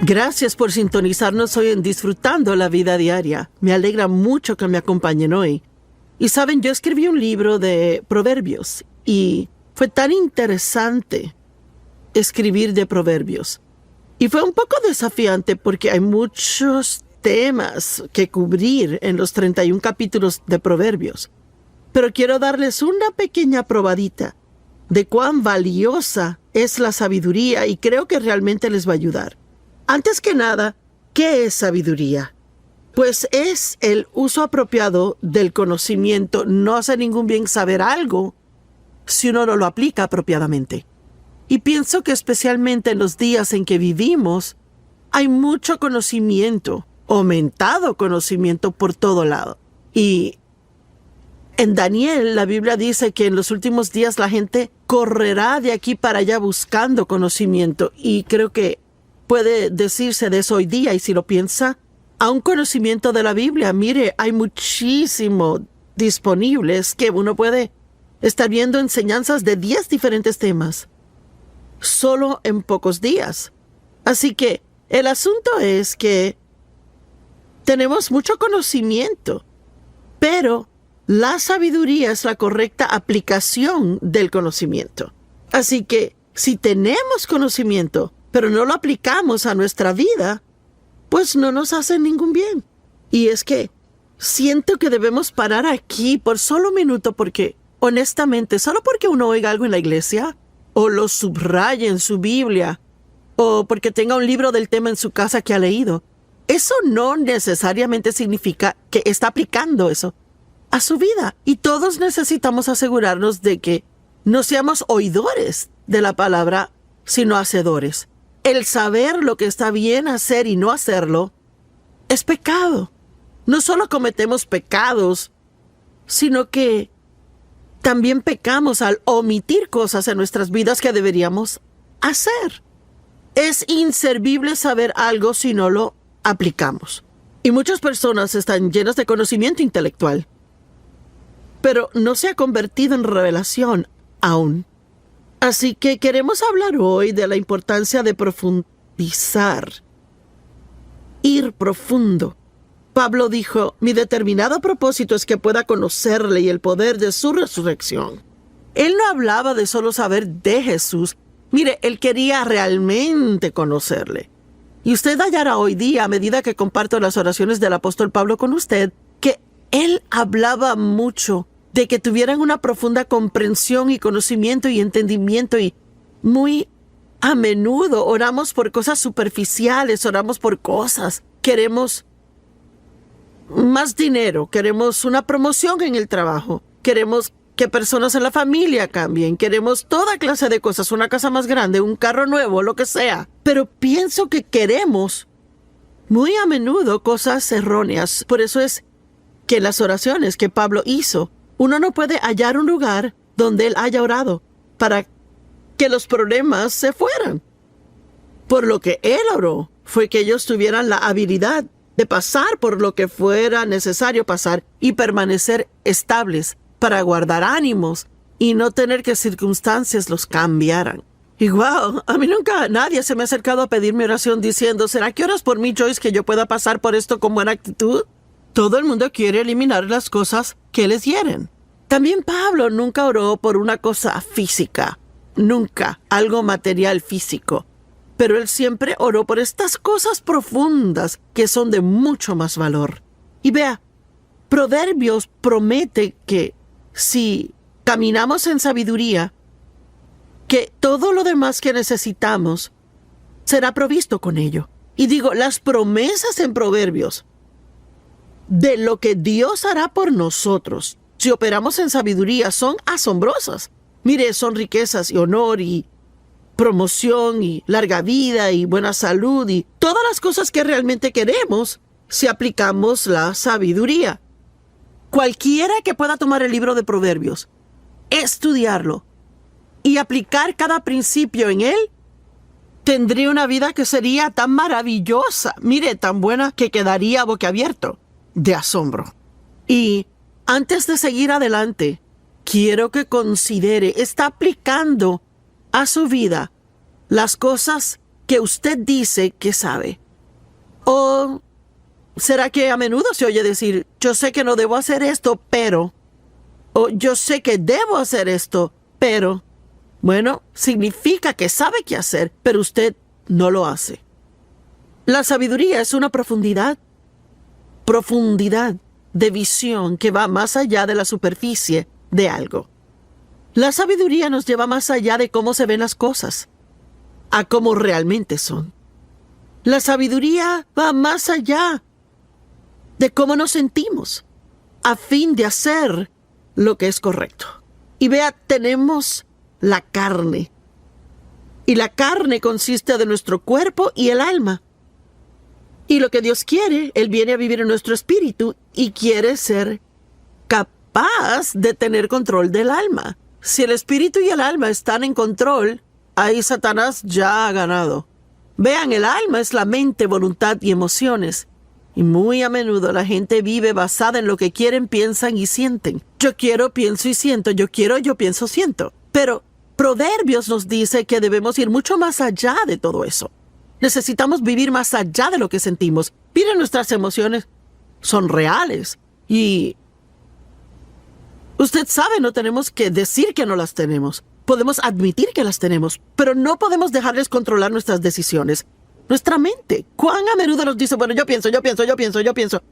Gracias por sintonizarnos hoy en Disfrutando la Vida Diaria. Me alegra mucho que me acompañen hoy. Y saben, yo escribí un libro de proverbios y fue tan interesante escribir de proverbios. Y fue un poco desafiante porque hay muchos temas que cubrir en los 31 capítulos de proverbios. Pero quiero darles una pequeña probadita de cuán valiosa es la sabiduría y creo que realmente les va a ayudar. Antes que nada, ¿qué es sabiduría? Pues es el uso apropiado del conocimiento. No hace ningún bien saber algo si uno no lo aplica apropiadamente. Y pienso que especialmente en los días en que vivimos, hay mucho conocimiento, aumentado conocimiento por todo lado. Y en Daniel, la Biblia dice que en los últimos días la gente correrá de aquí para allá buscando conocimiento. Y creo que puede decirse de eso hoy día, y si lo piensa, a un conocimiento de la Biblia, mire, hay muchísimo disponibles que uno puede estar viendo enseñanzas de 10 diferentes temas, solo en pocos días. Así que el asunto es que tenemos mucho conocimiento, pero la sabiduría es la correcta aplicación del conocimiento. Así que si tenemos conocimiento, pero no lo aplicamos a nuestra vida, pues no nos hace ningún bien. Y es que siento que debemos parar aquí por solo un minuto porque, honestamente, solo porque uno oiga algo en la iglesia, o lo subraye en su Biblia, o porque tenga un libro del tema en su casa que ha leído, eso no necesariamente significa que está aplicando eso a su vida. Y todos necesitamos asegurarnos de que no seamos oidores de la palabra, sino hacedores. El saber lo que está bien hacer y no hacerlo es pecado. No solo cometemos pecados, sino que también pecamos al omitir cosas en nuestras vidas que deberíamos hacer. Es inservible saber algo si no lo aplicamos. Y muchas personas están llenas de conocimiento intelectual, pero no se ha convertido en revelación aún. Así que queremos hablar hoy de la importancia de profundizar, ir profundo. Pablo dijo, mi determinado propósito es que pueda conocerle y el poder de su resurrección. Él no hablaba de solo saber de Jesús. Mire, él quería realmente conocerle. Y usted hallará hoy día, a medida que comparto las oraciones del apóstol Pablo con usted, que él hablaba mucho de que tuvieran una profunda comprensión y conocimiento y entendimiento, y muy a menudo oramos por cosas superficiales, oramos por cosas. Queremos más dinero, queremos una promoción en el trabajo, queremos que personas en la familia cambien, queremos toda clase de cosas, una casa más grande, un carro nuevo, lo que sea. Pero pienso que queremos muy a menudo cosas erróneas. Por eso es que las oraciones que Pablo hizo, uno no puede hallar un lugar donde él haya orado para que los problemas se fueran. Por lo que él oró fue que ellos tuvieran la habilidad de pasar por lo que fuera necesario pasar y permanecer estables para guardar ánimos y no tener que circunstancias los cambiaran. Y wow, a mí nunca nadie se me ha acercado a pedirme oración diciendo, ¿será que oras por mí, Joyce, que yo pueda pasar por esto con buena actitud? Todo el mundo quiere eliminar las cosas que les hieren. También Pablo nunca oró por una cosa física, nunca algo material físico. Pero él siempre oró por estas cosas profundas que son de mucho más valor. Y vea, Proverbios promete que si caminamos en sabiduría, que todo lo demás que necesitamos será provisto con ello. Y digo, las promesas en Proverbios de lo que Dios hará por nosotros si operamos en sabiduría son asombrosas. Mire, son riquezas y honor y promoción y larga vida y buena salud y todas las cosas que realmente queremos si aplicamos la sabiduría. Cualquiera que pueda tomar el libro de Proverbios, estudiarlo y aplicar cada principio en él, tendría una vida que sería tan maravillosa, mire, tan buena que quedaría boquiabierto de asombro. Y antes de seguir adelante, quiero que considere, está aplicando a su vida las cosas que usted dice que sabe? ¿O será que a menudo se oye decir, yo sé que no debo hacer esto, pero... o yo sé que debo hacer esto, pero... bueno, significa que sabe qué hacer, pero usted no lo hace. La sabiduría es una profundidad de visión que va más allá de la superficie de algo. La sabiduría nos lleva más allá de cómo se ven las cosas, a cómo realmente son. La sabiduría va más allá de cómo nos sentimos, a fin de hacer lo que es correcto. Y vea, tenemos la carne. Y la carne consiste de nuestro cuerpo y el alma. Y lo que Dios quiere, Él viene a vivir en nuestro espíritu y quiere ser capaz de tener control del alma. Si el espíritu y el alma están en control, ahí Satanás ya ha ganado. Vean, el alma es la mente, voluntad y emociones. Y muy a menudo la gente vive basada en lo que quieren, piensan y sienten. Yo quiero, pienso y siento. Yo quiero, yo pienso, siento. Pero Proverbios nos dice que debemos ir mucho más allá de todo eso. Necesitamos vivir más allá de lo que sentimos. Miren, nuestras emociones son reales. Y usted sabe, no tenemos que decir que no las tenemos. Podemos admitir que las tenemos, pero no podemos dejarles controlar nuestras decisiones. Nuestra mente, cuán a menudo nos dice, bueno, yo pienso.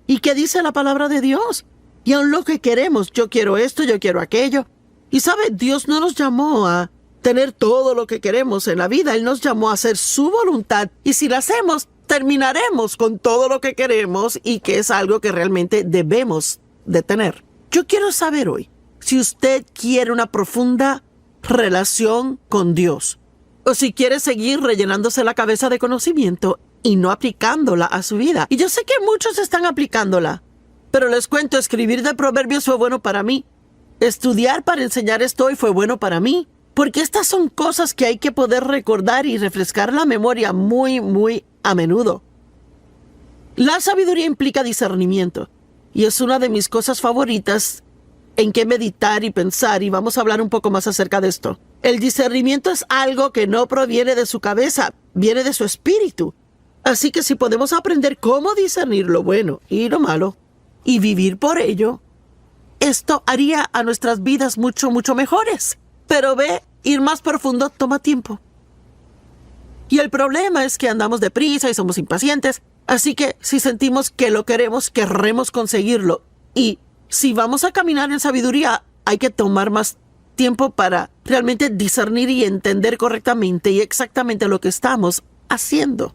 ¿Y qué dice la palabra de Dios? Y aun lo que queremos, yo quiero esto, yo quiero aquello. Y sabe, Dios no nos llamó a tener todo lo que queremos en la vida. Él nos llamó a hacer su voluntad. Y si la hacemos, terminaremos con todo lo que queremos y que es algo que realmente debemos de tener. Yo quiero saber hoy si usted quiere una profunda relación con Dios o si quiere seguir rellenándose la cabeza de conocimiento y no aplicándola a su vida. Y yo sé que muchos están aplicándola, pero les cuento, escribir de Proverbios fue bueno para mí. Estudiar para enseñar esto hoy fue bueno para mí, porque estas son cosas que hay que poder recordar y refrescar la memoria muy a menudo. La sabiduría implica discernimiento, y es una de mis cosas favoritas en que meditar y pensar, y vamos a hablar un poco más acerca de esto. El discernimiento es algo que no proviene de su cabeza, viene de su espíritu. Así que si podemos aprender cómo discernir lo bueno y lo malo, y vivir por ello, esto haría a nuestras vidas mucho mejores. Pero ve, ir más profundo toma tiempo. Y el problema es que andamos deprisa y somos impacientes. Así que si sentimos que lo queremos, querremos conseguirlo. Y si vamos a caminar en sabiduría, hay que tomar más tiempo para realmente discernir y entender correctamente y exactamente lo que estamos haciendo.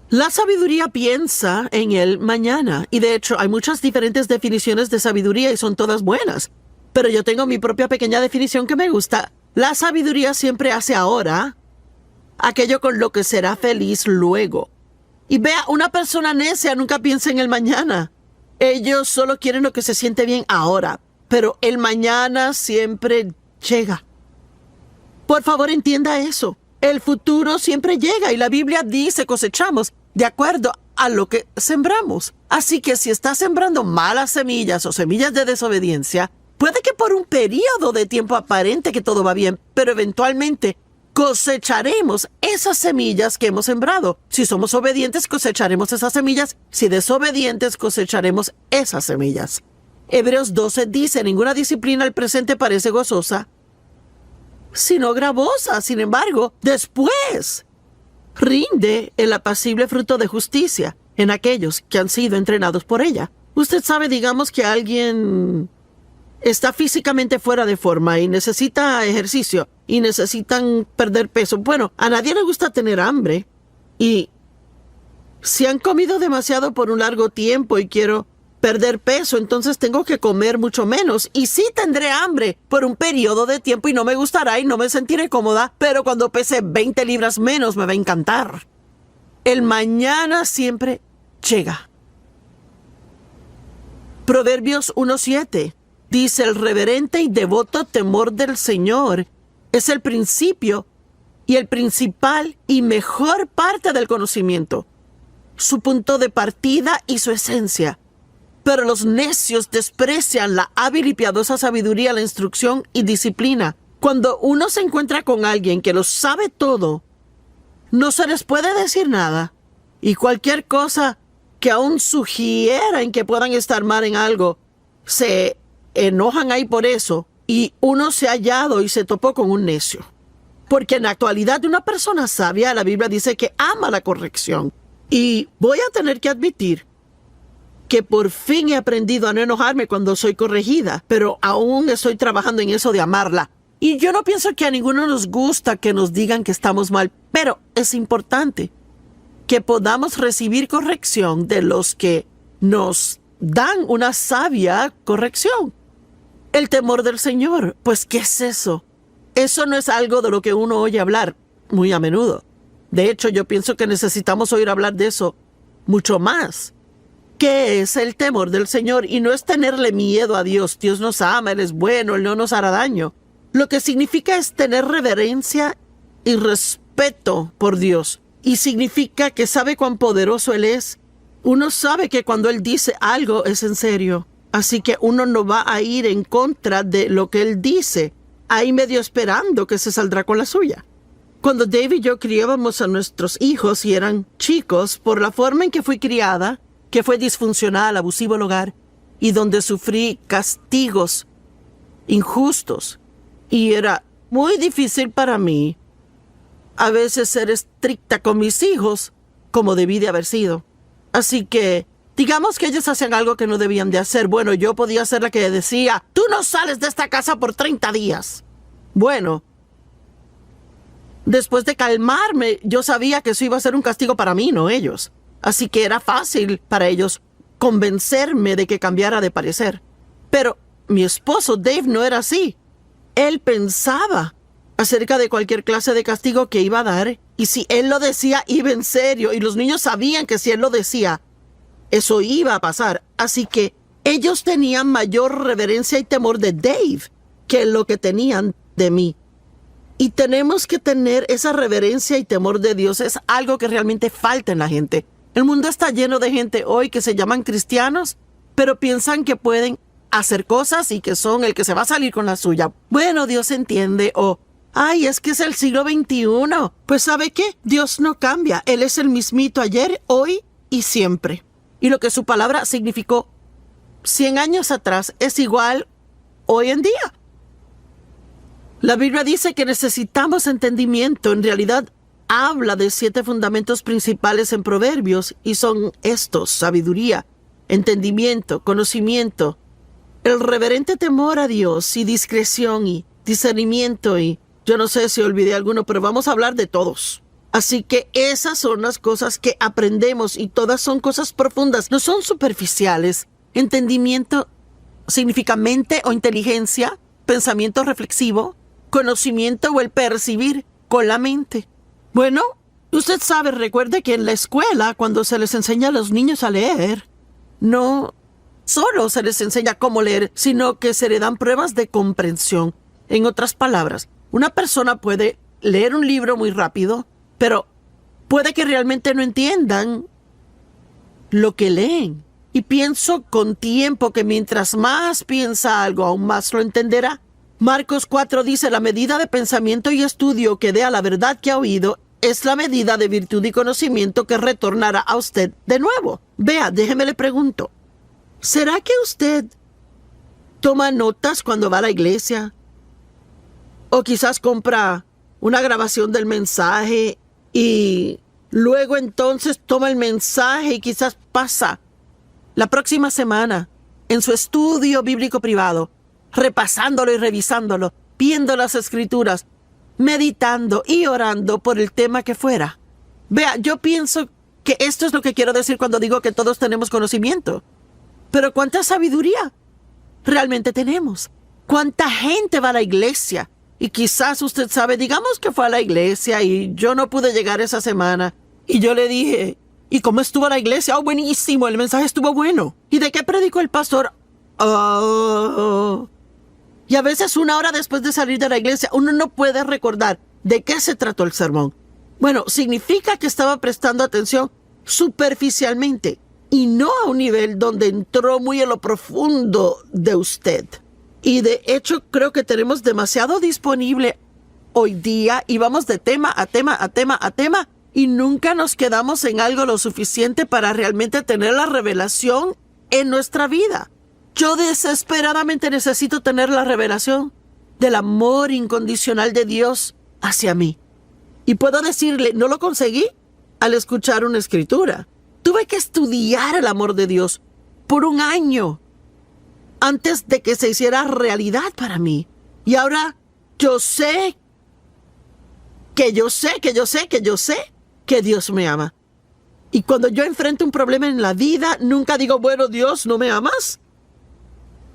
La sabiduría piensa en el mañana. Y de hecho, hay muchas diferentes definiciones de sabiduría y son todas buenas. Pero yo tengo mi propia pequeña definición que me gusta. La sabiduría siempre hace ahora aquello con lo que será feliz luego. Y vea, una persona necia nunca piensa en el mañana. Ellos solo quieren lo que se siente bien ahora. Pero el mañana siempre llega. Por favor, entienda eso. El futuro siempre llega y la Biblia dice cosechamos de acuerdo a lo que sembramos. Así que si estás sembrando malas semillas o semillas de desobediencia, puede que por un periodo de tiempo aparente que todo va bien, pero eventualmente cosecharemos esas semillas que hemos sembrado. Si somos obedientes, cosecharemos esas semillas. Si desobedientes, cosecharemos esas semillas. Hebreos 12 dice, ninguna disciplina al presente parece gozosa, sino gravosa. Sin embargo, después rinde el apacible fruto de justicia en aquellos que han sido entrenados por ella. Usted sabe, digamos que alguien está físicamente fuera de forma y necesita ejercicio y necesitan perder peso. Bueno, a nadie le gusta tener hambre y si han comido demasiado por un largo tiempo y quiero perder peso, entonces tengo que comer mucho menos y sí tendré hambre por un periodo de tiempo y no me gustará y no me sentiré cómoda, pero cuando pese 20 libras menos me va a encantar. El mañana siempre llega. Proverbios 1:7 dice, el reverente y devoto temor del Señor es el principio y el principal y mejor parte del conocimiento, su punto de partida y su esencia. Pero los necios desprecian la hábil y piadosa sabiduría, la instrucción y disciplina. Cuando uno se encuentra con alguien que lo sabe todo, no se les puede decir nada. Y cualquier cosa que aún sugieran que puedan estar mal en algo, se enojan ahí por eso. Y uno se ha hallado y se topó con un necio. Porque en la actualidad una persona sabia, la Biblia dice que ama la corrección. Y voy a tener que admitir que por fin he aprendido a no enojarme cuando soy corregida, pero aún estoy trabajando en eso de amarla. Y yo no pienso que a ninguno nos gusta que nos digan que estamos mal, pero es importante que podamos recibir corrección de los que nos dan una sabia corrección. El temor del Señor, pues, ¿qué es eso? Eso no es algo de lo que uno oye hablar muy a menudo. De hecho, yo pienso que necesitamos oír hablar de eso mucho más. ¿Qué es el temor del Señor? Y no es tenerle miedo a Dios. Dios nos ama, Él es bueno, Él no nos hará daño. Lo que significa es tener reverencia y respeto por Dios. Y significa que sabe cuán poderoso Él es. Uno sabe que cuando Él dice algo es en serio. Así que uno no va a ir en contra de lo que Él dice, ahí medio esperando que se saldrá con la suya. Cuando Dave y yo criábamos a nuestros hijos y eran chicos, por la forma en que fui criada, que fue disfuncional, abusivo el hogar, y donde sufrí castigos injustos, y era muy difícil para mí a veces ser estricta con mis hijos como debí de haber sido. Así que, digamos que ellos hacían algo que no debían de hacer. Bueno, yo podía ser la que decía, tú no sales de esta casa por 30 días. Bueno, después de calmarme, yo sabía que eso iba a ser un castigo para mí, no ellos. Así que era fácil para ellos convencerme de que cambiara de parecer. Pero mi esposo Dave no era así. Él pensaba acerca de cualquier clase de castigo que iba a dar, y si él lo decía, iba en serio, y los niños sabían que si él lo decía, eso iba a pasar. Así que ellos tenían mayor reverencia y temor de Dave que lo que tenían de mí. Y tenemos que tener esa reverencia y temor de Dios. Es algo que realmente falta en la gente. El mundo está lleno de gente hoy que se llaman cristianos, pero piensan que pueden hacer cosas y que son el que se va a salir con la suya. Bueno, Dios entiende. O, ay, es que es el siglo XXI. Pues ¿sabe qué? Dios no cambia. Él es el mismito ayer, hoy y siempre. Y lo que su palabra significó 100 años atrás es igual hoy en día. La Biblia dice que necesitamos entendimiento. En realidad, habla de 7 fundamentos principales en Proverbios y son estos: sabiduría, entendimiento, conocimiento, el reverente temor a Dios y discreción y discernimiento y yo no sé si olvidé alguno, pero vamos a hablar de todos. Así que esas son las cosas que aprendemos y todas son cosas profundas, no son superficiales. Entendimiento significa mente o inteligencia, pensamiento reflexivo, conocimiento o el percibir con la mente. Bueno, usted sabe, recuerde que en la escuela, cuando se les enseña a los niños a leer, no solo se les enseña cómo leer, sino que se le dan pruebas de comprensión. En otras palabras, una persona puede leer un libro muy rápido, pero puede que realmente no entiendan lo que leen. Y pienso con tiempo que mientras más piensa algo, aún más lo entenderá. Marcos 4 dice, la medida de pensamiento y estudio que dé a la verdad que ha oído es la medida de virtud y conocimiento que retornará a usted de nuevo. Vea, déjeme le pregunto, ¿será que usted toma notas cuando va a la iglesia? O quizás compra una grabación del mensaje y luego entonces toma el mensaje y quizás pasa la próxima semana en su estudio bíblico privado, repasándolo y revisándolo, viendo las escrituras, meditando y orando por el tema que fuera. Vea, yo pienso que esto es lo que quiero decir cuando digo que todos tenemos conocimiento. Pero ¿cuánta sabiduría realmente tenemos? ¿Cuánta gente va a la iglesia? Y quizás usted sabe, digamos que fue a la iglesia y yo no pude llegar esa semana. Y yo le dije, ¿y cómo estuvo la iglesia? Oh, buenísimo, el mensaje estuvo bueno. ¿Y de qué predicó el pastor? Oh. Y a veces 1 hora después de salir de la iglesia, uno no puede recordar de qué se trató el sermón. Bueno, significa que estaba prestando atención superficialmente y no a un nivel donde entró muy en lo profundo de usted. Y de hecho creo que tenemos demasiado disponible hoy día y vamos de tema a tema a tema a tema y nunca nos quedamos en algo lo suficiente para realmente tener la revelación en nuestra vida. Yo desesperadamente necesito tener la revelación del amor incondicional de Dios hacia mí. Y puedo decirle, no lo conseguí al escuchar una escritura. Tuve que estudiar el amor de Dios por 1 año antes de que se hiciera realidad para mí. Y ahora yo sé que Dios me ama. Y cuando yo enfrento un problema en la vida, nunca digo, bueno, Dios, ¿no me amas?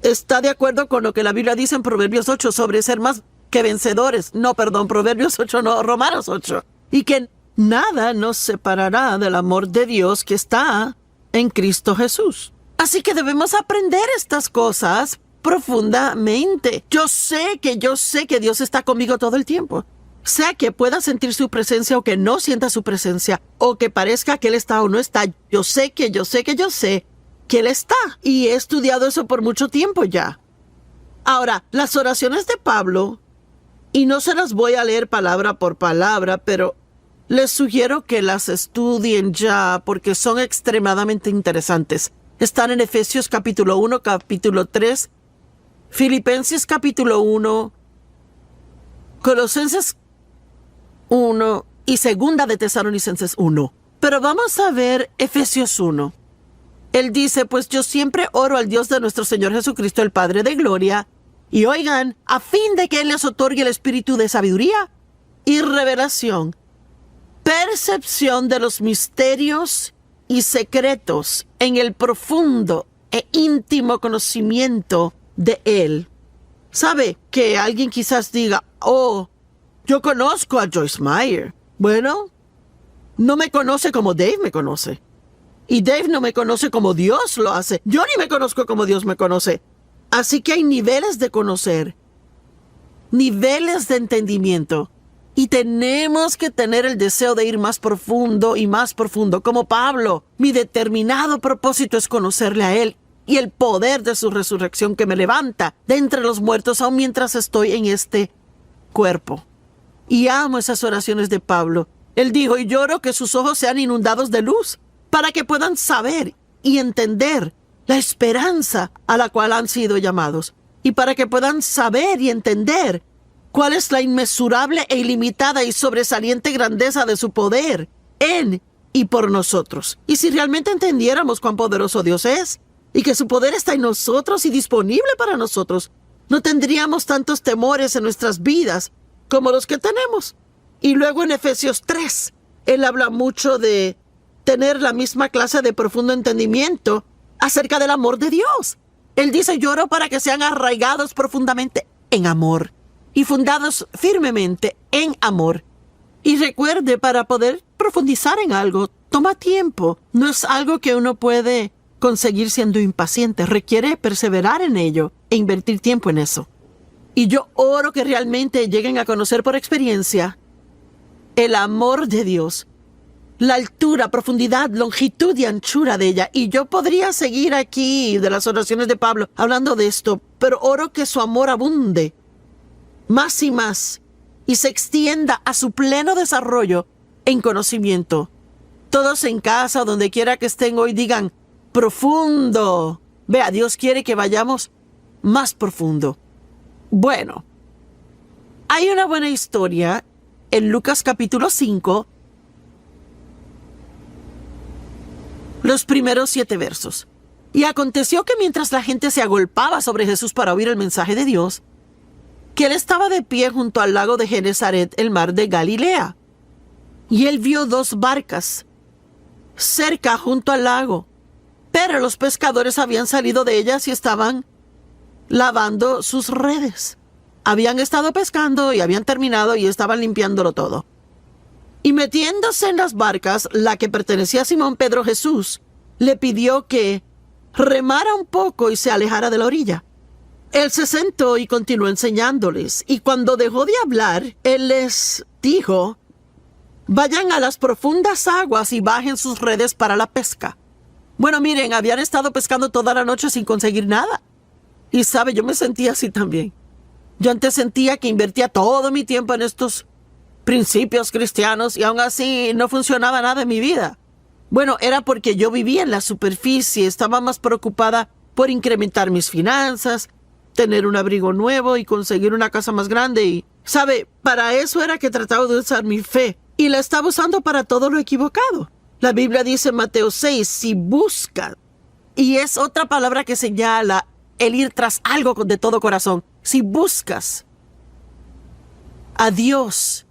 Está de acuerdo con lo que la Biblia dice en Proverbios 8 sobre ser más que vencedores. No, perdón, Proverbios 8, no, Romanos 8. Y que nada nos separará del amor de Dios que está en Cristo Jesús. Así que debemos aprender estas cosas profundamente. Yo sé que Dios está conmigo todo el tiempo. Sea que pueda sentir su presencia o que no sienta su presencia, o que parezca que Él está o no está, yo sé que Él está. Y he estudiado eso por mucho tiempo ya. Ahora, las oraciones de Pablo, y no se las voy a leer palabra por palabra, pero les sugiero que las estudien ya porque son extremadamente interesantes. Están en Efesios capítulo 1, capítulo 3, Filipenses capítulo 1, Colosenses 1 y Segunda de Tesalonicenses 1. Pero vamos a ver Efesios 1. Él dice, pues yo siempre oro al Dios de nuestro Señor Jesucristo, el Padre de gloria, y oigan, a fin de que Él les otorgue el espíritu de sabiduría y revelación, percepción de los misterios y secretos en el profundo e íntimo conocimiento de Él. ¿Sabe que alguien quizás diga, oh, yo conozco a Joyce Meyer? Bueno, no me conoce como Dave me conoce. Y Dave no me conoce como Dios lo hace. Yo ni me conozco como Dios me conoce. Así que hay niveles de conocer, niveles de entendimiento. Y tenemos que tener el deseo de ir más profundo y más profundo. Como Pablo, mi determinado propósito es conocerle a Él y el poder de su resurrección que me levanta de entre los muertos aun mientras estoy en este cuerpo. Y amo esas oraciones de Pablo. Él dijo, y lloro que sus ojos sean inundados de luz, para que puedan saber y entender la esperanza a la cual han sido llamados, y para que puedan saber y entender cuál es la inmesurable e ilimitada y sobresaliente grandeza de su poder en y por nosotros. Y si realmente entendiéramos cuán poderoso Dios es, y que su poder está en nosotros y disponible para nosotros, no tendríamos tantos temores en nuestras vidas como los que tenemos. Y luego en Efesios 3, él habla mucho de tener la misma clase de profundo entendimiento acerca del amor de Dios. Él dice, lloro para que sean arraigados profundamente en amor y fundados firmemente en amor. Y recuerde, para poder profundizar en algo, toma tiempo. No es algo que uno puede conseguir siendo impaciente. Requiere perseverar en ello e invertir tiempo en eso. Y yo oro que realmente lleguen a conocer por experiencia el amor de Dios, la altura, profundidad, longitud y anchura de ella. Y yo podría seguir aquí de las oraciones de Pablo hablando de esto, pero oro que su amor abunde más y más y se extienda a su pleno desarrollo en conocimiento. Todos en casa, donde quiera que estén hoy, digan, profundo. Vea, Dios quiere que vayamos más profundo. Bueno, hay una buena historia en Lucas capítulo 5, los primeros 7 versos. Y aconteció que mientras la gente se agolpaba sobre Jesús para oír el mensaje de Dios, que él estaba de pie junto al lago de Genezaret, el mar de Galilea. Y él vio 2 barcas cerca junto al lago, pero los pescadores habían salido de ellas y estaban lavando sus redes. Habían estado pescando y habían terminado y estaban limpiándolo todo. Y metiéndose en las barcas, la que pertenecía a Simón Pedro, Jesús le pidió que remara un poco y se alejara de la orilla. Él se sentó y continuó enseñándoles. Y cuando dejó de hablar, él les dijo, vayan a las profundas aguas y bajen sus redes para la pesca. Bueno, miren, habían estado pescando toda la noche sin conseguir nada. Y sabe, yo me sentía así también. Yo antes sentía que invertía todo mi tiempo en estos principios cristianos y aún así no funcionaba nada en mi vida. Bueno, era porque yo vivía en la superficie, estaba más preocupada por incrementar mis finanzas, tener un abrigo nuevo y conseguir una casa más grande y, ¿sabe? Para eso era que trataba de usar mi fe y la estaba usando para todo lo equivocado. La Biblia dice en Mateo 6, si buscan, y es otra palabra que señala el ir tras algo de todo corazón. Si buscas a Dios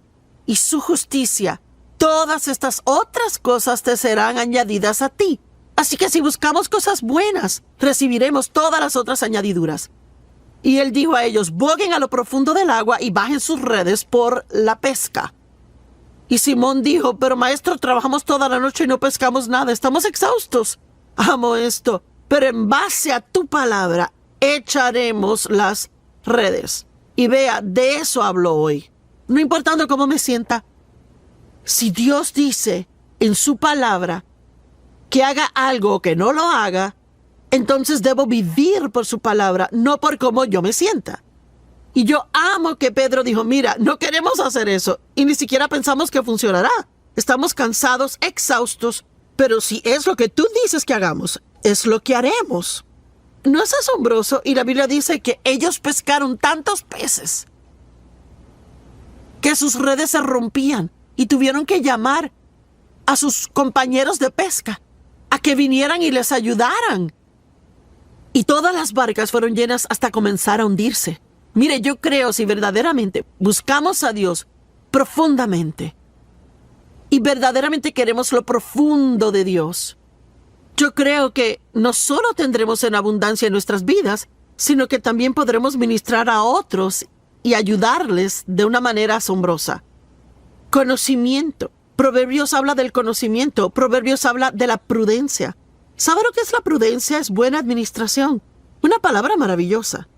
y su justicia, todas estas otras cosas te serán añadidas a ti. Así que si buscamos cosas buenas, recibiremos todas las otras añadiduras. Y él dijo a ellos, boguen a lo profundo del agua y bajen sus redes por la pesca. Y Simón dijo, pero maestro, trabajamos toda la noche y no pescamos nada, estamos exhaustos. Amo esto, pero en base a tu palabra echaremos las redes. Y vea, de eso hablo hoy. No importando cómo me sienta, si Dios dice en su palabra que haga algo o que no lo haga, entonces debo vivir por su palabra, no por cómo yo me sienta. Y yo amo que Pedro dijo, mira, no queremos hacer eso y ni siquiera pensamos que funcionará. Estamos cansados, exhaustos, pero si es lo que tú dices que hagamos, es lo que haremos. ¿No es asombroso? Y la Biblia dice que ellos pescaron tantos peces que sus redes se rompían y tuvieron que llamar a sus compañeros de pesca a que vinieran y les ayudaran. Y todas las barcas fueron llenas hasta comenzar a hundirse. Mire, yo creo si verdaderamente buscamos a Dios profundamente y verdaderamente queremos lo profundo de Dios, yo creo que no solo tendremos en abundancia en nuestras vidas, sino que también podremos ministrar a otros y ayudarles de una manera asombrosa. Conocimiento. Proverbios habla del conocimiento. Proverbios habla de la prudencia. ¿Sabe lo que es la prudencia? Es buena administración. Una palabra maravillosa.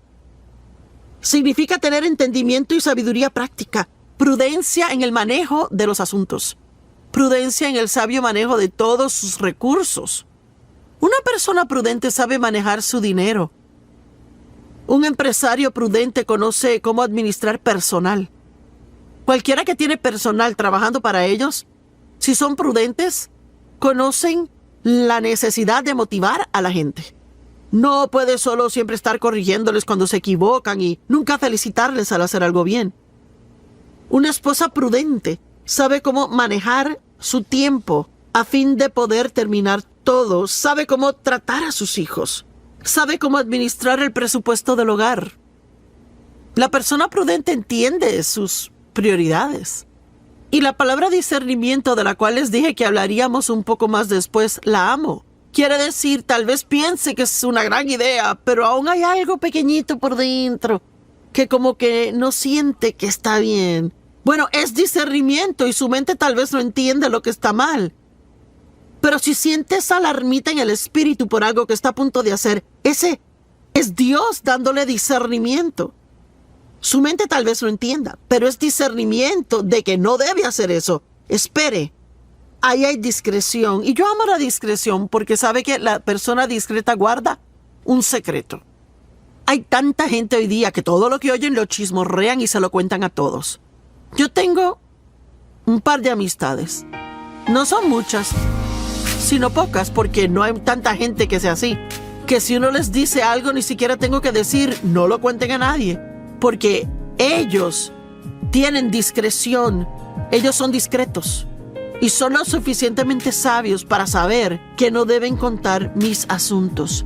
Significa tener entendimiento y sabiduría práctica. Prudencia en el manejo de los asuntos. Prudencia en el sabio manejo de todos sus recursos. Una persona prudente sabe manejar su dinero. Un empresario prudente conoce cómo administrar personal. Cualquiera que tiene personal trabajando para ellos, si son prudentes, conocen la necesidad de motivar a la gente. No puede solo siempre estar corrigiéndoles cuando se equivocan y nunca felicitarles al hacer algo bien. Una esposa prudente sabe cómo manejar su tiempo a fin de poder terminar todo, sabe cómo tratar a sus hijos, sabe cómo administrar el presupuesto del hogar. La persona prudente entiende sus prioridades. Y la palabra discernimiento, de la cual les dije que hablaríamos un poco más después, la amo. Quiere decir, tal vez piense que es una gran idea, pero aún hay algo pequeñito por dentro que como que no siente que está bien. Bueno, es discernimiento y su mente tal vez no entiende lo que está mal. Pero si siente esa alarmita en el espíritu por algo que está a punto de hacer, ese es Dios dándole discernimiento. Su mente tal vez lo entienda, pero es discernimiento de que no debe hacer eso. Espere. Ahí hay discreción. Y yo amo la discreción porque sabe que la persona discreta guarda un secreto. Hay tanta gente hoy día que todo lo que oyen lo chismorrean y se lo cuentan a todos. Yo tengo un par de amistades. No son muchas, sino pocas, porque no hay tanta gente que sea así. Que si uno les dice algo, ni siquiera tengo que decir, no lo cuenten a nadie. Porque ellos tienen discreción. Ellos son discretos. Y son lo suficientemente sabios para saber que no deben contar mis asuntos.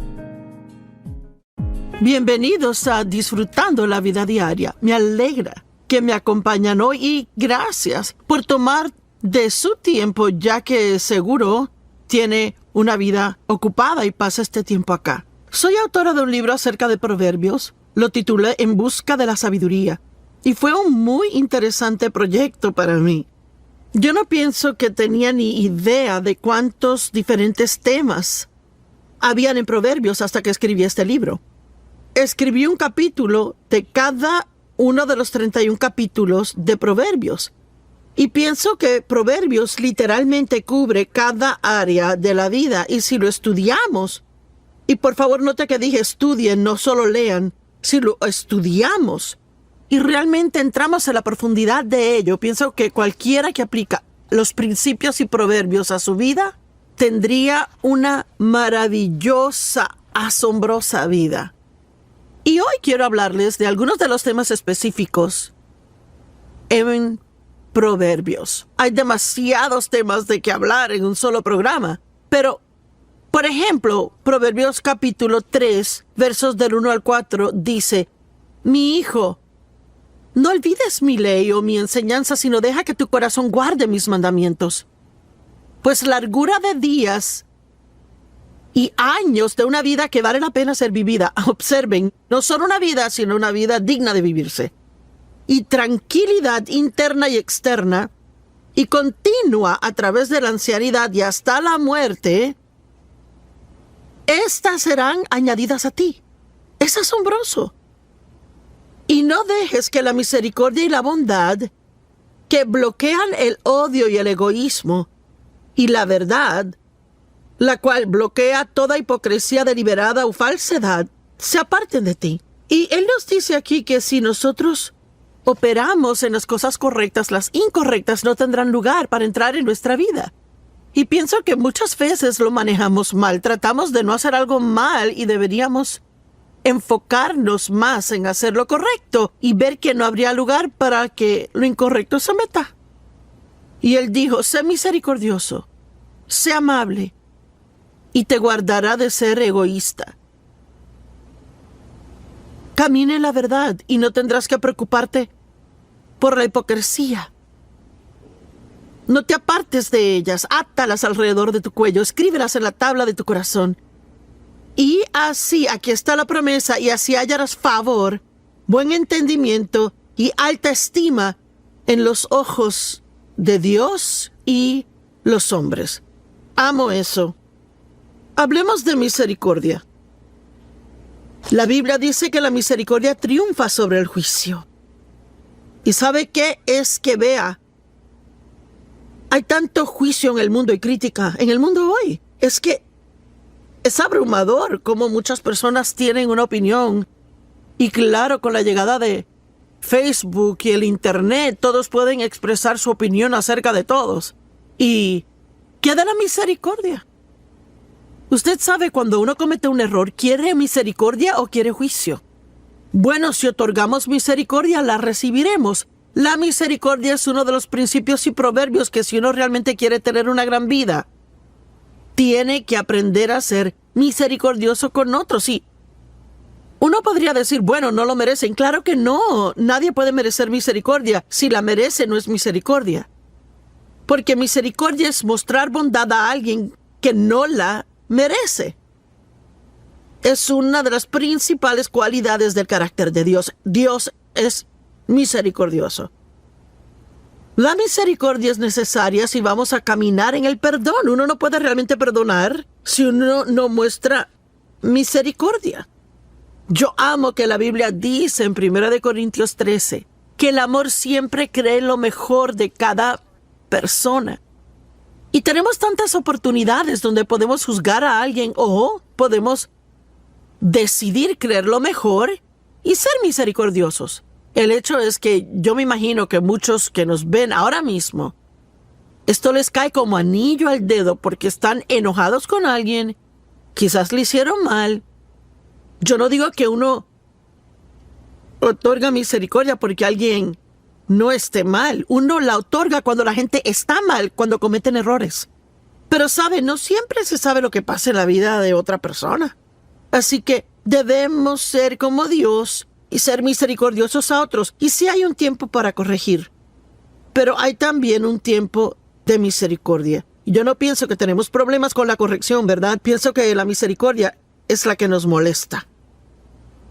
Bienvenidos a Disfrutando la Vida Diaria. Me alegra que me acompañan hoy y gracias por tomar de su tiempo, ya que seguro tiene una vida ocupada y pasa este tiempo acá. Soy autora de un libro acerca de proverbios. Lo titulé En busca de la sabiduría. Y fue un muy interesante proyecto para mí. Yo no pienso que tenía ni idea de cuántos diferentes temas habían en Proverbios hasta que escribí este libro. Escribí un capítulo de cada uno de los 31 capítulos de Proverbios. Y pienso que Proverbios literalmente cubre cada área de la vida. Y si lo estudiamos, y por favor note que dije estudien, no solo lean, si lo estudiamos, y realmente entramos en la profundidad de ello, pienso que cualquiera que aplica los principios y proverbios a su vida tendría una maravillosa, asombrosa vida. Y hoy quiero hablarles de algunos de los temas específicos en Proverbios. Hay demasiados temas de que hablar en un solo programa, pero, por ejemplo, Proverbios capítulo 3, versos del 1 al 4, dice: Mi hijo, no olvides mi ley o mi enseñanza, sino deja que tu corazón guarde mis mandamientos. Pues largura de días y años de una vida que vale la pena ser vivida. Observen, no solo una vida, sino una vida digna de vivirse. Y tranquilidad interna y externa, y continua a través de la ancianidad y hasta la muerte, estas serán añadidas a ti. Es asombroso. Y no dejes que la misericordia y la bondad, que bloquean el odio y el egoísmo, y la verdad, la cual bloquea toda hipocresía deliberada o falsedad, se aparten de ti. Y Él nos dice aquí que si nosotros operamos en las cosas correctas, las incorrectas no tendrán lugar para entrar en nuestra vida. Y pienso que muchas veces lo manejamos mal. Tratamos de no hacer algo mal y deberíamos enfocarnos más en hacer lo correcto y ver que no habría lugar para que lo incorrecto se meta. Y Él dijo: sé misericordioso, sé amable, y te guardará de ser egoísta. Camina en la verdad y no tendrás que preocuparte por la hipocresía. No te apartes de ellas, átalas alrededor de tu cuello, escríbelas en la tabla de tu corazón. Y así, aquí está la promesa, y así hallarás favor, buen entendimiento y alta estima en los ojos de Dios y los hombres. Amo eso. Hablemos de misericordia. La Biblia dice que la misericordia triunfa sobre el juicio. ¿Y sabe qué es que vea? Hay tanto juicio en el mundo y crítica en el mundo hoy. Es que es abrumador cómo muchas personas tienen una opinión. Y claro, con la llegada de Facebook y el Internet, todos pueden expresar su opinión acerca de todos. ¿Y qué de la misericordia? Usted sabe, cuando uno comete un error, ¿quiere misericordia o quiere juicio? Bueno, si otorgamos misericordia, la recibiremos. La misericordia es uno de los principios y proverbios que, si uno realmente quiere tener una gran vida, tiene que aprender a ser misericordioso con otros. Y uno podría decir, bueno, no lo merecen. Claro que no. Nadie puede merecer misericordia. Si la merece, no es misericordia. Porque misericordia es mostrar bondad a alguien que no la merece. Es una de las principales cualidades del carácter de Dios. Dios es misericordioso. La misericordia es necesaria si vamos a caminar en el perdón. Uno no puede realmente perdonar si uno no muestra misericordia. Yo amo que la Biblia dice en 1 Corintios 13 que el amor siempre cree lo mejor de cada persona. Y tenemos tantas oportunidades donde podemos juzgar a alguien o podemos decidir creer lo mejor y ser misericordiosos. El hecho es que yo me imagino que muchos que nos ven ahora mismo, esto les cae como anillo al dedo porque están enojados con alguien, quizás le hicieron mal. Yo no digo que uno otorga misericordia porque alguien no esté mal. Uno la otorga cuando la gente está mal, cuando cometen errores. Pero sabe, no siempre se sabe lo que pasa en la vida de otra persona. Así que debemos ser como Dios y ser misericordiosos a otros. Y sí hay un tiempo para corregir, pero hay también un tiempo de misericordia. Yo no pienso que tenemos problemas con la corrección, ¿verdad? Pienso que la misericordia es la que nos molesta.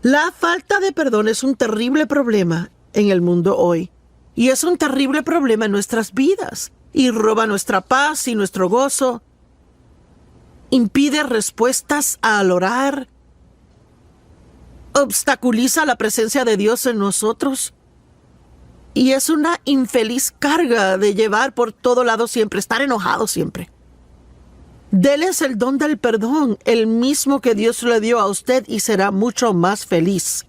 La falta de perdón es un terrible problema en el mundo hoy. Y es un terrible problema en nuestras vidas. Y roba nuestra paz y nuestro gozo. Impide respuestas al orar. Obstaculiza la presencia de Dios en nosotros. Y es una infeliz carga de llevar por todo lado siempre, estar enojado siempre. Déles el don del perdón, el mismo que Dios le dio a usted, y será mucho más feliz.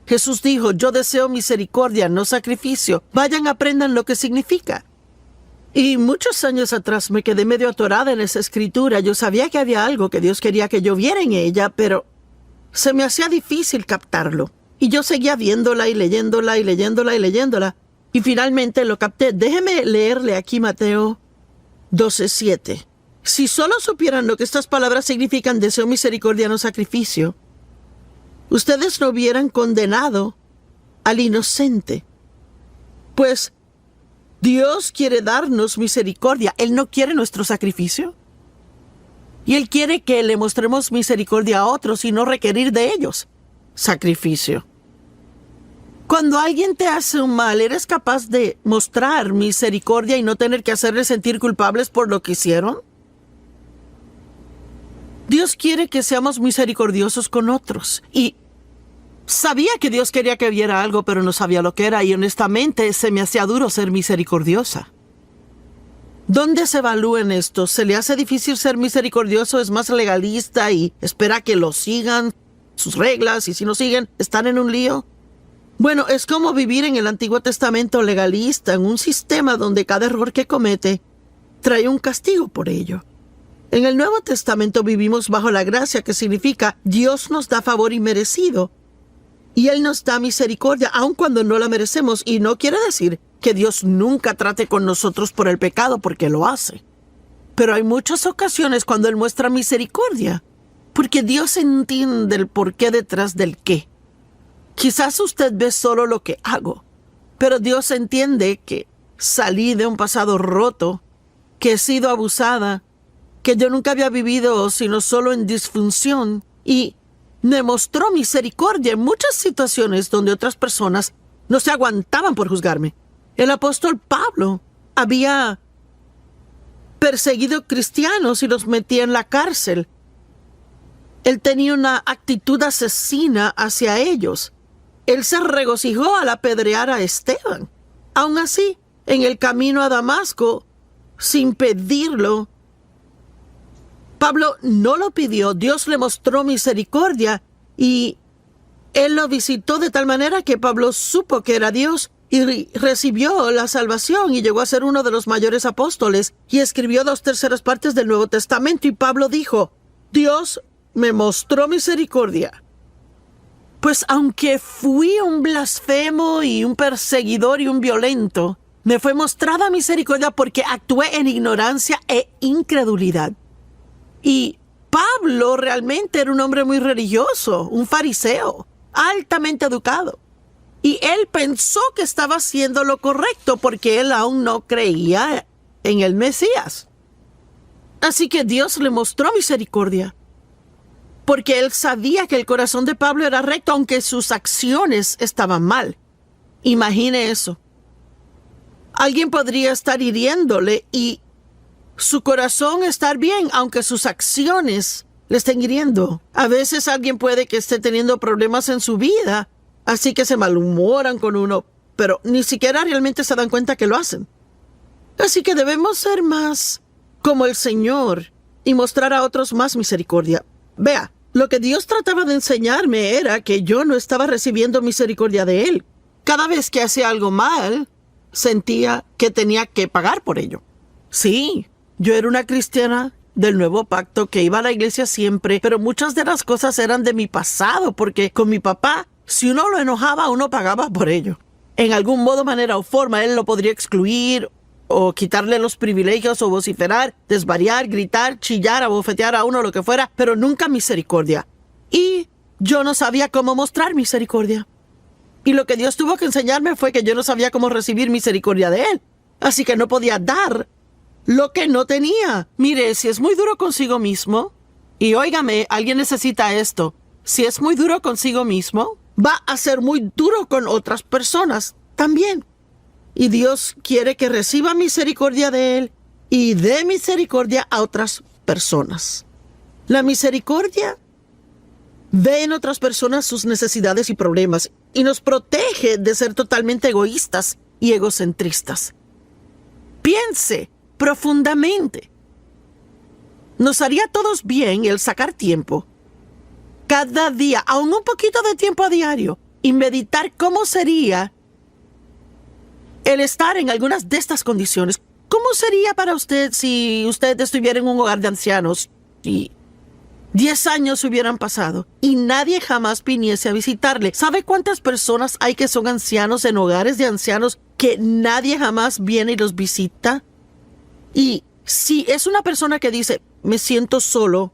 Jesús dijo, yo deseo misericordia, no sacrificio. Vayan, aprendan lo que significa. Y muchos años atrás me quedé medio atorada en esa escritura. Yo sabía que había algo que Dios quería que yo viera en ella, pero se me hacía difícil captarlo. Y yo seguía viéndola y leyéndola y leyéndola y leyéndola. Y finalmente lo capté. Déjeme leerle aquí Mateo 12:7. Si solo supieran lo que estas palabras significan, deseo misericordia, no sacrificio, ustedes no hubieran condenado al inocente. Pues Dios quiere darnos misericordia. Él no quiere nuestro sacrificio. Y Él quiere que le mostremos misericordia a otros y no requerir de ellos sacrificio. Cuando alguien te hace un mal, ¿eres capaz de mostrar misericordia y no tener que hacerles sentir culpables por lo que hicieron? Dios quiere que seamos misericordiosos con otros. Y sabía que Dios quería que viera algo, pero no sabía lo que era. Y honestamente se me hacía duro ser misericordiosa. ¿Dónde se evalúa en esto? ¿Se le hace difícil ser misericordioso? ¿Es más legalista y espera que lo sigan sus reglas? Y si no siguen, ¿están en un lío? Bueno, es como vivir en el Antiguo Testamento legalista, en un sistema donde cada error que comete trae un castigo por ello. En el Nuevo Testamento vivimos bajo la gracia, que significa Dios nos da favor inmerecido y Él nos da misericordia aun cuando no la merecemos. Y no quiere decir que Dios nunca trate con nosotros por el pecado, porque lo hace. Pero hay muchas ocasiones cuando Él muestra misericordia, porque Dios entiende el porqué detrás del qué. Quizás usted ve solo lo que hago, pero Dios entiende que salí de un pasado roto, que he sido abusada, que yo nunca había vivido sino solo en disfunción, y me mostró misericordia en muchas situaciones donde otras personas no se aguantaban por juzgarme. El apóstol Pablo había perseguido cristianos y los metía en la cárcel. Él tenía una actitud asesina hacia ellos. Él se regocijó al apedrear a Esteban. Aún así, en el camino a Damasco, sin pedirlo, Pablo no lo pidió. Dios le mostró misericordia y Él lo visitó de tal manera que Pablo supo que era Dios y recibió la salvación y llegó a ser uno de los mayores apóstoles y escribió 2/3 partes del Nuevo Testamento. Y Pablo dijo, Dios me mostró misericordia. Pues aunque fui un blasfemo y un perseguidor y un violento, me fue mostrada misericordia porque actué en ignorancia e incredulidad. Y Pablo realmente era un hombre muy religioso, un fariseo, altamente educado. Y él pensó que estaba haciendo lo correcto porque él aún no creía en el Mesías. Así que Dios le mostró misericordia, porque él sabía que el corazón de Pablo era recto, aunque sus acciones estaban mal. Imagine eso. Alguien podría estar hiriéndole y su corazón estar bien, aunque sus acciones le estén hiriendo. A veces alguien puede que esté teniendo problemas en su vida, así que se malhumoran con uno, pero ni siquiera realmente se dan cuenta que lo hacen. Así que debemos ser más como el Señor y mostrar a otros más misericordia. Vea, lo que Dios trataba de enseñarme era que yo no estaba recibiendo misericordia de Él. Cada vez que hacía algo mal, sentía que tenía que pagar por ello. Sí, yo era una cristiana del Nuevo Pacto que iba a la iglesia siempre, pero muchas de las cosas eran de mi pasado, porque con mi papá, si uno lo enojaba, uno pagaba por ello. En algún modo, manera o forma, él lo podría excluir o quitarle los privilegios o vociferar, desvariar, gritar, chillar, abofetear a uno, lo que fuera, pero nunca misericordia. Y yo no sabía cómo mostrar misericordia. Y lo que Dios tuvo que enseñarme fue que yo no sabía cómo recibir misericordia de Él. Así que no podía dar lo que no tenía. Mire, si es muy duro consigo mismo, y óigame, alguien necesita esto, si es muy duro consigo mismo, va a ser muy duro con otras personas también. Y Dios quiere que reciba misericordia de Él y dé misericordia a otras personas. La misericordia ve en otras personas sus necesidades y problemas y nos protege de ser totalmente egoístas y egocentristas. Piense profundamente. Nos haría a todos bien el sacar tiempo cada día, aún un poquito de tiempo a diario, y meditar cómo sería el estar en algunas de estas condiciones. ¿Cómo sería para usted si usted estuviera en un hogar de ancianos y 10 años hubieran pasado y nadie jamás viniese a visitarle? ¿Sabe cuántas personas hay que son ancianos en hogares de ancianos que nadie jamás viene y los visita? Y si es una persona que dice, me siento solo,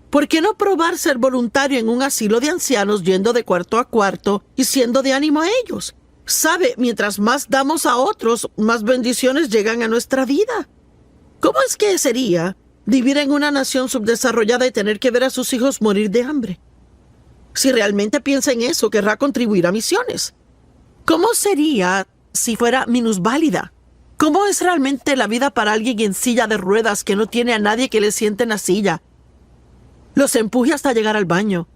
¿por qué no probar ser voluntario en un asilo de ancianos, yendo de cuarto a cuarto y siendo de ánimo a ellos? Sabe, mientras más damos a otros, más bendiciones llegan a nuestra vida. ¿Cómo es que sería vivir en una nación subdesarrollada y tener que ver a sus hijos morir de hambre? Si realmente piensa en eso, querrá contribuir a misiones. ¿Cómo sería si fuera minusválida? ¿Cómo es realmente la vida para alguien en silla de ruedas que no tiene a nadie que le siente en la silla, los empuje hasta llegar al baño,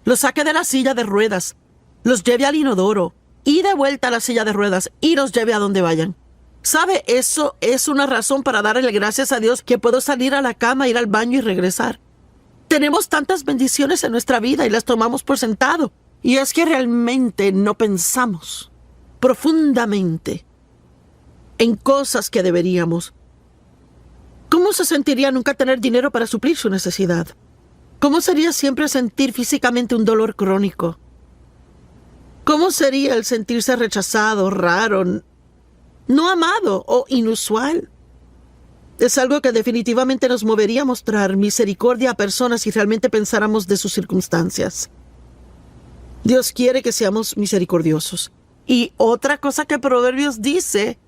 los saque de la silla de ruedas, los lleve al inodoro y de vuelta a la silla de ruedas y los lleve a donde vayan? ¿Sabe? Eso es una razón para darle gracias a Dios que puedo salir a la cama, ir al baño y regresar. Tenemos tantas bendiciones en nuestra vida y las tomamos por sentado. Y es que realmente no pensamos profundamente en cosas que deberíamos. ¿Cómo se sentiría nunca tener dinero para suplir su necesidad? ¿Cómo sería siempre sentir físicamente un dolor crónico? ¿Cómo sería el sentirse rechazado, raro, no amado o inusual? Es algo que definitivamente nos movería a mostrar misericordia a personas si realmente pensáramos de sus circunstancias. Dios quiere que seamos misericordiosos. Y otra cosa que Proverbios dice,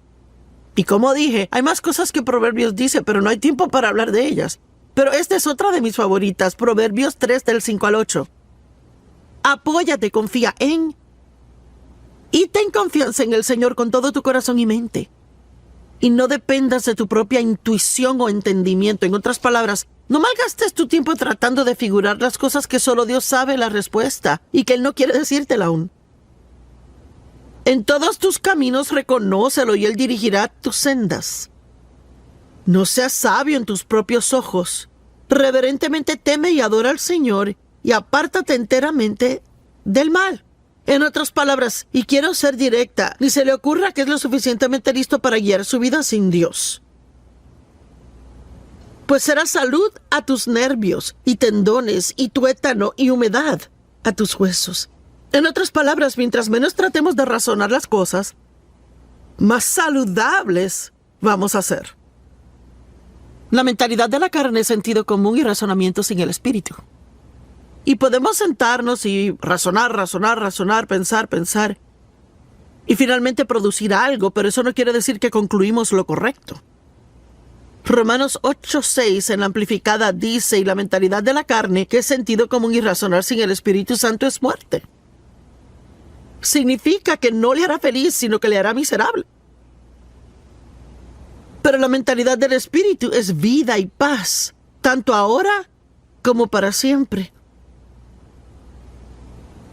y como dije, hay más cosas que Proverbios dice, pero no hay tiempo para hablar de ellas. Pero esta es otra de mis favoritas, Proverbios 3 del 5 al 8. Apóyate, confía en y ten confianza en el Señor con todo tu corazón y mente. Y no dependas de tu propia intuición o entendimiento. En otras palabras, no malgastes tu tiempo tratando de figurar las cosas que solo Dios sabe la respuesta y que Él no quiere decírtela aún. En todos tus caminos reconócelo y Él dirigirá tus sendas. No seas sabio en tus propios ojos. Reverentemente teme y adora al Señor y apártate enteramente del mal. En otras palabras, y quiero ser directa, ni se le ocurra que es lo suficientemente listo para guiar su vida sin Dios. Pues será salud a tus nervios y tendones y tuétano y humedad a tus huesos. En otras palabras, mientras menos tratemos de razonar las cosas, más saludables vamos a ser. La mentalidad de la carne es sentido común y razonamiento sin el espíritu. Y podemos sentarnos y razonar, pensar, y finalmente producir algo, pero eso no quiere decir que concluimos lo correcto. Romanos 8:6 en la amplificada dice, y la mentalidad de la carne, que es sentido común y razonar sin el Espíritu Santo, es muerte. Significa que no le hará feliz, sino que le hará miserable. Pero la mentalidad del Espíritu es vida y paz, tanto ahora como para siempre.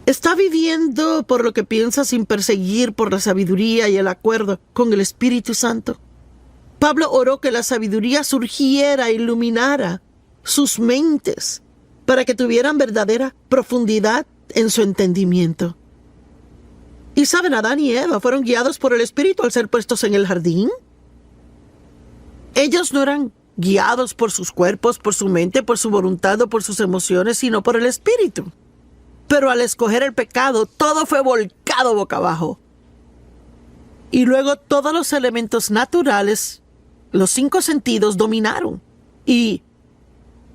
Está viviendo por lo que piensa sin perseguir por la sabiduría y el acuerdo con el Espíritu Santo. Pablo oró que la sabiduría surgiera e iluminara sus mentes para que tuvieran verdadera profundidad en su entendimiento. Y saben, Adán y Eva fueron guiados por el Espíritu al ser puestos en el jardín. Ellos no eran guiados por sus cuerpos, por su mente, por su voluntad o por sus emociones, sino por el Espíritu. Pero al escoger el pecado, todo fue volcado boca abajo. Y luego todos los elementos naturales, los 5 sentidos, dominaron. Y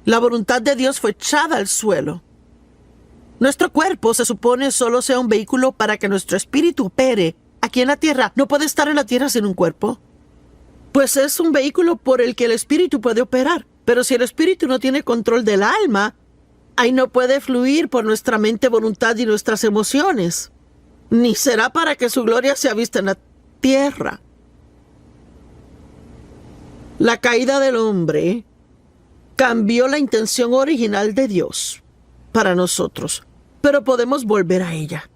la voluntad de Dios fue echada al suelo. Nuestro cuerpo se supone solo sea un vehículo para que nuestro espíritu opere aquí en la tierra. No puede estar en la tierra sin un cuerpo. Pues es un vehículo por el que el espíritu puede operar. Pero si el espíritu no tiene control del alma, ahí no puede fluir por nuestra mente, voluntad y nuestras emociones. Ni será para que su gloria sea vista en la tierra. La caída del hombre cambió la intención original de Dios para nosotros, pero podemos volver a ella.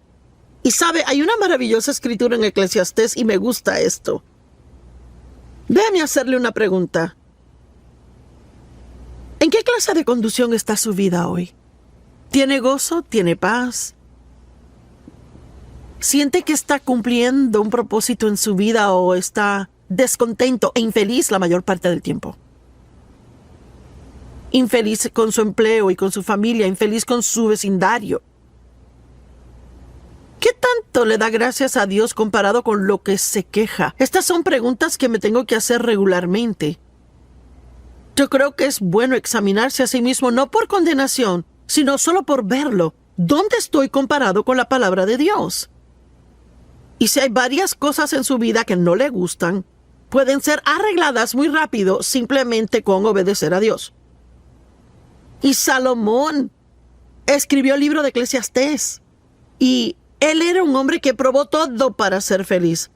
Y sabe, hay una maravillosa escritura en Eclesiastés y me gusta esto. Déjame hacerle una pregunta. ¿En qué clase de conducción está su vida hoy? ¿Tiene gozo? ¿Tiene paz? siente que está cumpliendo un propósito en su vida o está descontento e infeliz la mayor parte del tiempo. Infeliz con su empleo y con su familia, infeliz con su vecindario. ¿Qué tanto le da gracias a Dios comparado con lo que se queja? Estas son preguntas que me tengo que hacer regularmente. Yo creo que es bueno examinarse a sí mismo, no por condenación, sino solo por verlo. ¿Dónde estoy comparado con la palabra de Dios? Y si hay varias cosas en su vida que no le gustan, pueden ser arregladas muy rápido simplemente con obedecer a Dios. Y Salomón escribió el libro de Eclesiastés. Y él era un hombre que probó todo para ser feliz.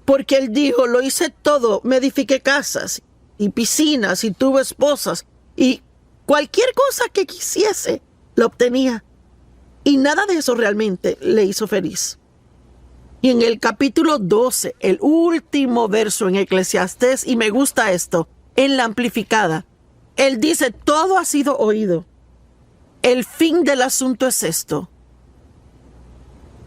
Porque él dijo, lo hice todo, me edifiqué casas y piscinas y tuve esposas. Y cualquier cosa que quisiese, la obtenía. Y nada de eso realmente le hizo feliz. Y en el capítulo 12, el último verso en Eclesiastés, y me gusta esto, en la amplificada, él dice, todo ha sido oído. El fin del asunto es esto.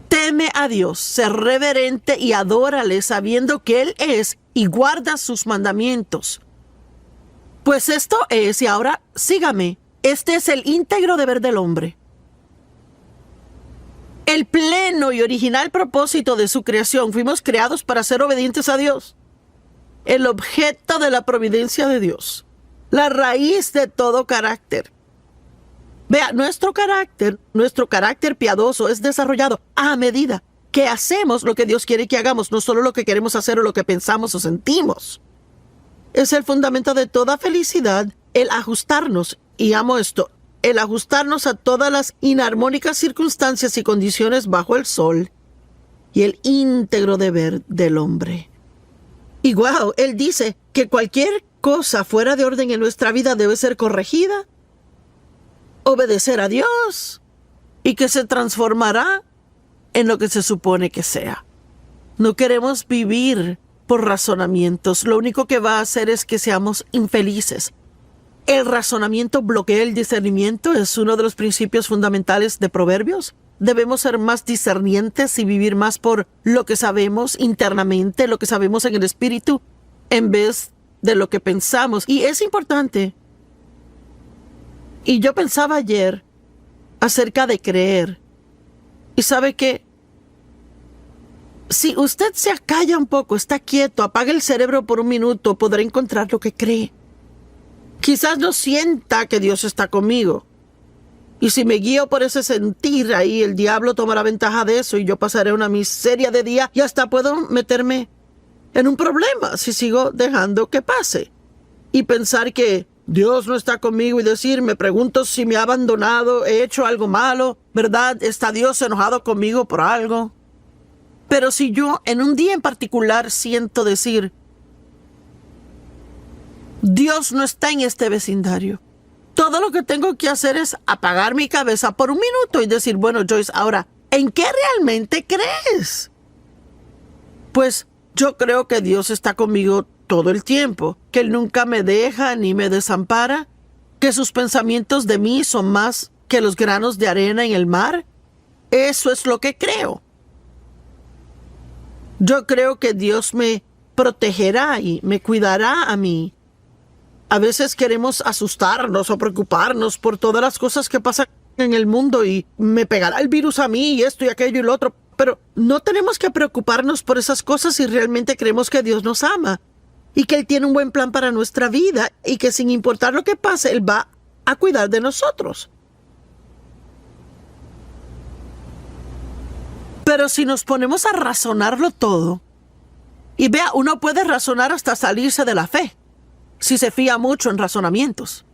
Teme a Dios, sé reverente y adórale sabiendo que Él es y guarda sus mandamientos. Pues esto es, y ahora sígame, este es el íntegro deber del hombre. El pleno y original propósito de su creación, fuimos creados para ser obedientes a Dios. El objeto de la providencia de Dios. La raíz de todo carácter. Vea, nuestro carácter piadoso es desarrollado a medida que hacemos lo que Dios quiere que hagamos, no solo lo que queremos hacer o lo que pensamos o sentimos. Es el fundamento de toda felicidad, el ajustarnos, y amo esto, el ajustarnos a todas las inarmónicas circunstancias y condiciones bajo el sol y el íntegro deber del hombre. Y wow, él dice que cualquier cosa fuera de orden en nuestra vida debe ser corregida, obedecer a Dios y que se transformará en lo que se supone que sea. No queremos vivir por razonamientos. Lo único que va a hacer es que seamos infelices. El razonamiento bloquea el discernimiento, es uno de los principios fundamentales de Proverbios. Debemos ser más discernientes y vivir más por lo que sabemos internamente, lo que sabemos en el espíritu, en vez de lo que pensamos. Y es importante. Y yo pensaba ayer acerca de creer. Y sabe que si usted se acalla un poco, está quieto, apaga el cerebro por un minuto, podrá encontrar lo que cree. Quizás no sienta que Dios está conmigo. Y si me guío por ese sentir, ahí el diablo tomará ventaja de eso y yo pasaré una miseria de día y hasta puedo meterme en un problema si sigo dejando que pase. Y pensar que Dios no está conmigo y decir, me pregunto si me ha abandonado, he hecho algo malo, ¿verdad? ¿Está Dios enojado conmigo por algo? Pero si yo en un día en particular siento decir, Dios no está en este vecindario, todo lo que tengo que hacer es apagar mi cabeza por un minuto y decir, bueno, Joyce, ahora, ¿en qué realmente crees? Pues yo creo que Dios está conmigo todo el tiempo, que Él nunca me deja ni me desampara, que sus pensamientos de mí son más que los granos de arena en el mar. Eso es lo que creo. Yo creo que Dios me protegerá y me cuidará a mí. A veces queremos asustarnos o preocuparnos por todas las cosas que pasan en el mundo y me pegará el virus a mí y esto y aquello y lo otro. Pero no tenemos que preocuparnos por esas cosas si realmente creemos que Dios nos ama y que Él tiene un buen plan para nuestra vida y que sin importar lo que pase, Él va a cuidar de nosotros. Pero si nos ponemos a razonarlo todo, y vea, uno puede razonar hasta salirse de la fe, si se fía mucho en razonamientos.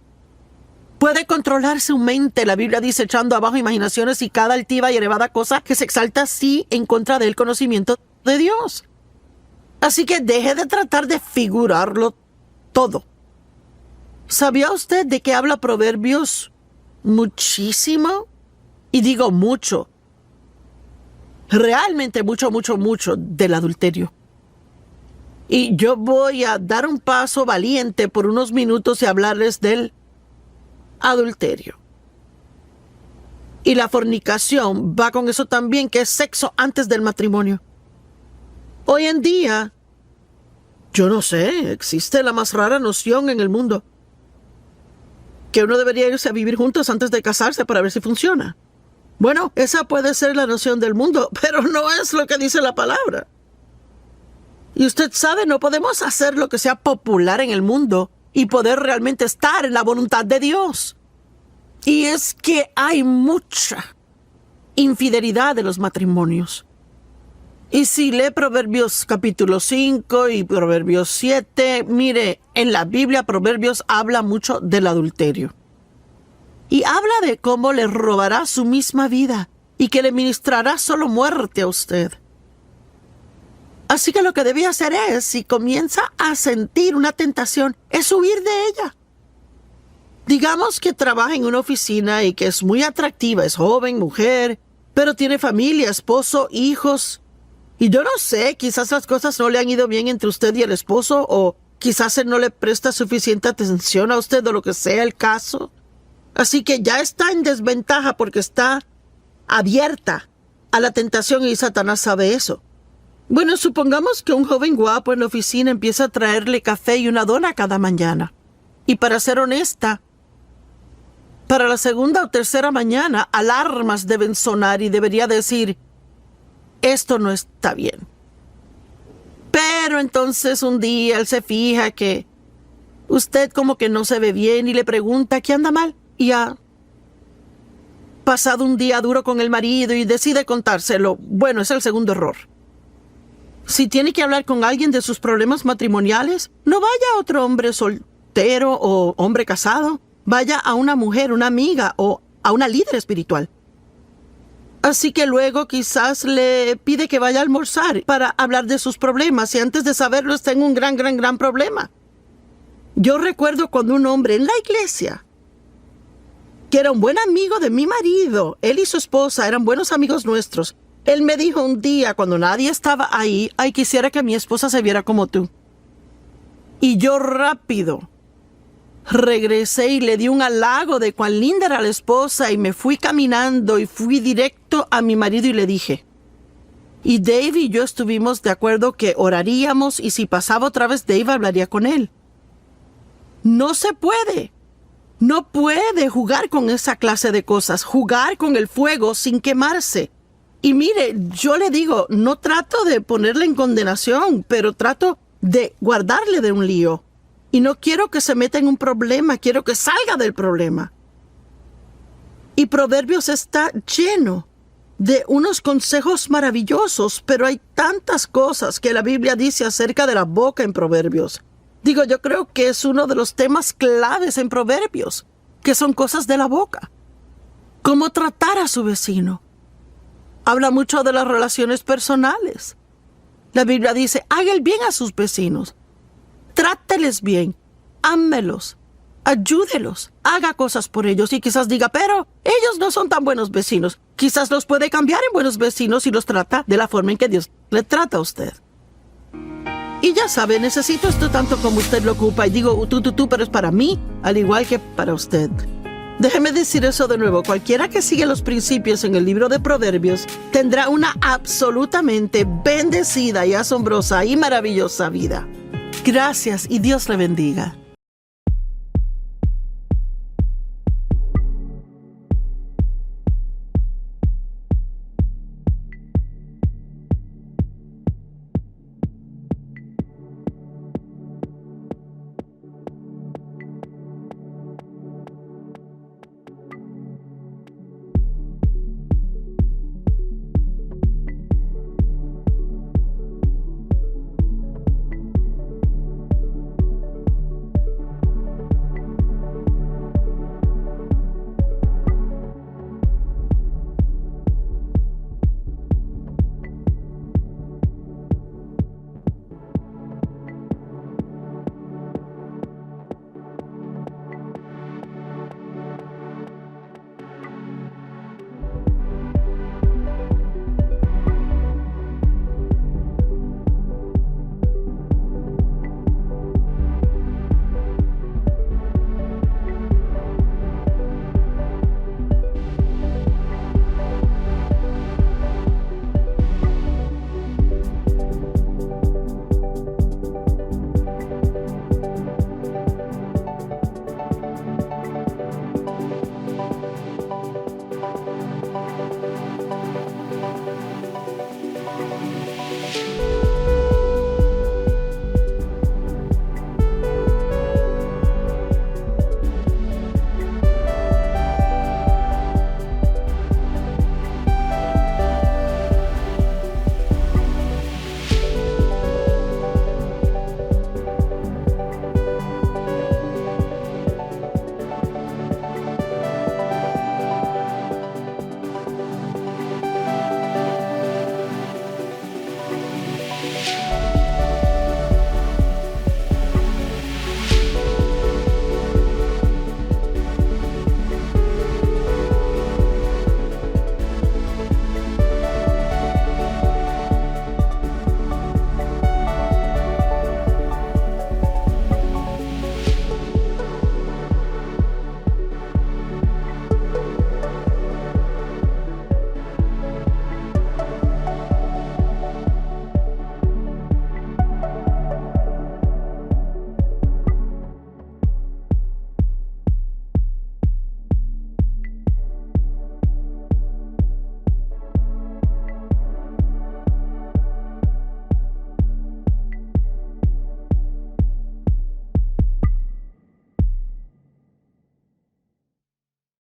Puede controlar su mente, la Biblia dice, echando abajo imaginaciones y cada altiva y elevada cosa que se exalta así en contra del conocimiento de Dios. Así que deje de tratar de figurarlo todo. ¿Sabía usted de qué habla Proverbios muchísimo? Y digo mucho. Realmente mucho del adulterio. Y yo voy a dar un paso valiente por unos minutos y hablarles del adulterio. Y la fornicación va con eso también, que es sexo antes del matrimonio. Hoy en día, yo no sé, existe la más rara noción en el mundo. Que uno debería irse a vivir juntos antes de casarse para ver si funciona. Bueno, esa puede ser la noción del mundo, pero no es lo que dice la palabra. Y usted sabe, no podemos hacer lo que sea popular en el mundo y poder realmente estar en la voluntad de Dios. Y es que hay mucha infidelidad de los matrimonios. Y si lee Proverbios capítulo 5 y Proverbios 7, mire, en la Biblia Proverbios habla mucho del adulterio. Y habla de cómo le robará su misma vida y que le ministrará solo muerte a usted. Así que lo que debe hacer es, si comienza a sentir una tentación, es huir de ella. Digamos que trabaja en una oficina y que es muy atractiva, es joven, mujer, pero tiene familia, esposo, hijos. Y yo no sé, quizás las cosas no le han ido bien entre usted y el esposo, o quizás él no le presta suficiente atención a usted o lo que sea el caso. Así que ya está en desventaja porque está abierta a la tentación y Satanás sabe eso. Bueno, supongamos que un joven guapo en la oficina empieza a traerle café y una dona cada mañana. Y para ser honesta, para la segunda o tercera mañana, alarmas deben sonar y debería decir, esto no está bien. Pero entonces un día él se fija que usted como que no se ve bien y le pregunta qué anda mal. Y ha pasado un día duro con el marido y decide contárselo. Bueno, es el segundo error. Si tiene que hablar con alguien de sus problemas matrimoniales, no vaya a otro hombre soltero o hombre casado. Vaya a una mujer, una amiga o a una líder espiritual. Así que luego quizás le pide que vaya a almorzar para hablar de sus problemas y antes de saberlo está en un gran problema. Yo recuerdo cuando un hombre en la iglesia, que era un buen amigo de mi marido, él y su esposa eran buenos amigos nuestros, él me dijo un día cuando nadie estaba ahí, ay, quisiera que mi esposa se viera como tú. Y yo rápido regresé y le di un halago de cuán linda era la esposa y me fui caminando y fui directo a mi marido y le dije. Y Dave y yo estuvimos de acuerdo que oraríamos y si pasaba otra vez Dave hablaría con él. No se puede. No puede jugar con esa clase de cosas, jugar con el fuego sin quemarse. Y mire, yo le digo, no trato de ponerle en condenación, pero trato de guardarle de un lío. Y no quiero que se meta en un problema, quiero que salga del problema. Y Proverbios está lleno de unos consejos maravillosos, pero hay tantas cosas que la Biblia dice acerca de la boca en Proverbios. Digo, yo creo que es uno de los temas claves en Proverbios, que son cosas de la boca. Cómo tratar a su vecino. Habla mucho de las relaciones personales. La Biblia dice, haga el bien a sus vecinos. Tráteles bien, ámelos, ayúdelos, haga cosas por ellos y quizás diga, pero ellos no son tan buenos vecinos. Quizás los puede cambiar en buenos vecinos y los trata de la forma en que Dios le trata a usted. Y ya sabe, necesito esto tanto como usted lo ocupa y digo tú, pero es para mí, al igual que para usted. Déjeme decir eso de nuevo, cualquiera que sigue los principios en el libro de Proverbios tendrá una absolutamente bendecida y asombrosa y maravillosa vida. Gracias y Dios le bendiga.